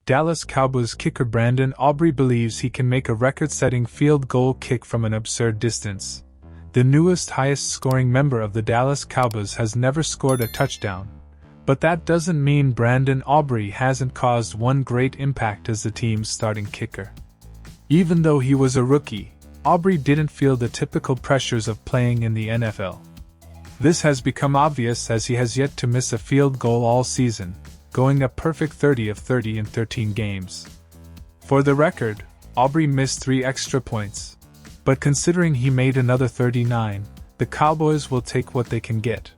Dallas Cowboys kicker Brandon Aubrey believes he can make a record-setting field goal kick from an absurd distance. The newest highest-scoring member of the Dallas Cowboys has never scored a touchdown, but that doesn't mean Brandon Aubrey hasn't caused one great impact as the team's starting kicker. Even though he was a rookie, Aubrey didn't feel the typical pressures of playing in the NFL. This has become obvious as he has yet to miss a field goal all season, going a perfect 30 of 30 in 13 games. For the record, Aubrey missed 3 extra points, but considering he made another 39, the Cowboys will take what they can get.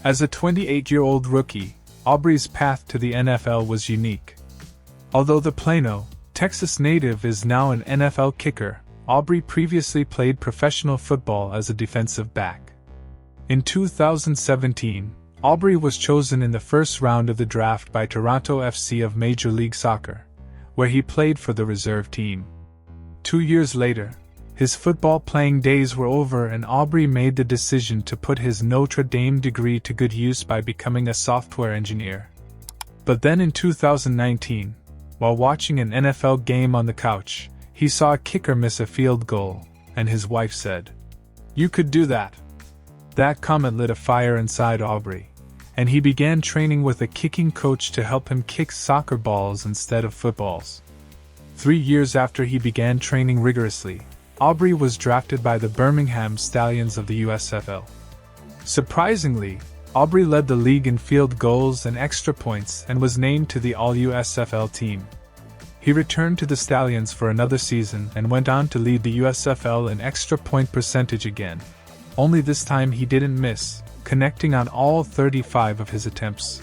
As a 28-year-old rookie, Aubrey's path to the NFL was unique. Although the Plano, Texas native is now an NFL kicker, Aubrey previously played professional football as a defensive back. In 2017, Aubrey was chosen in the first round of the draft by Toronto FC of Major League Soccer, where he played for the reserve team. 2 years later, his football playing days were over and Aubrey made the decision to put his Notre Dame degree to good use by becoming a software engineer. But then in 2019, while watching an NFL game on the couch, he saw a kicker miss a field goal, and his wife said, "You could do that." That comment lit a fire inside Aubrey, and he began training with a kicking coach to help him kick soccer balls instead of footballs. 3 years after he began training rigorously, Aubrey was drafted by the Birmingham Stallions of the USFL. Surprisingly, Aubrey led the league in field goals and extra points and was named to the All-USFL team. He returned to the Stallions for another season and went on to lead the USFL in extra point percentage again. Only this time he didn't miss, connecting on all 35 of his attempts.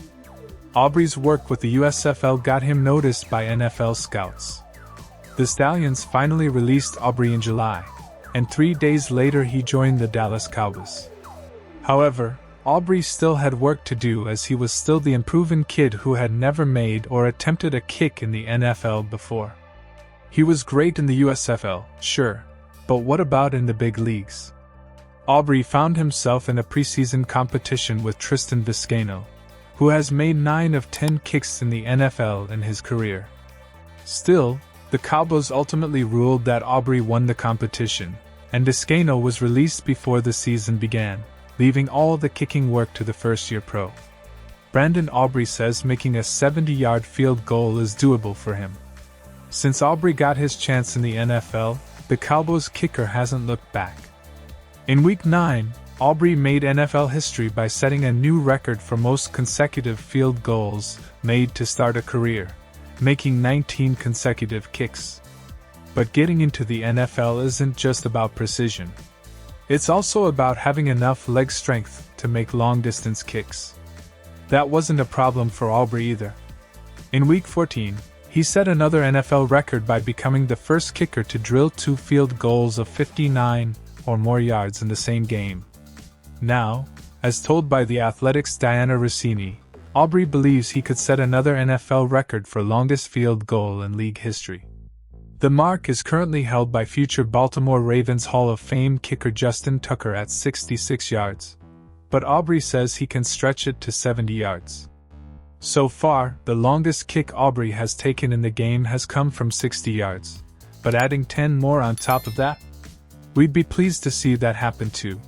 Aubrey's work with the USFL got him noticed by NFL scouts. The Stallions finally released Aubrey in July, and 3 days later he joined the Dallas Cowboys. However, Aubrey still had work to do as he was still the unproven kid who had never made or attempted a kick in the NFL before. He was great in the USFL, sure, but what about in the big leagues? Aubrey found himself in a preseason competition with Tristan Vizcaino, who has made 9 of 10 kicks in the NFL in his career. Still, the Cowboys ultimately ruled that Aubrey won the competition, and Vizcaino was released before the season began, leaving all the kicking work to the first-year pro. Brandon Aubrey says making a 70-yard field goal is doable for him. Since Aubrey got his chance in the NFL, the Cowboys kicker hasn't looked back. In Week 9, Aubrey made NFL history by setting a new record for most consecutive field goals made to start a career, making 19 consecutive kicks. But getting into the NFL isn't just about precision. It's also about having enough leg strength to make long-distance kicks. That wasn't a problem for Aubrey either. In Week 14, he set another NFL record by becoming the first kicker to drill 2 field goals of 59 or more yards in the same game. Now, as told by The Athletic's Diana Rossini, Aubrey believes he could set another NFL record for longest field goal in league history. The mark is currently held by future Baltimore Ravens Hall of Fame kicker Justin Tucker at 66 yards, but Aubrey says he can stretch it to 70 yards. So far, the longest kick Aubrey has taken in the game has come from 60 yards, but adding 10 more on top of that? We'd be pleased to see that happen too.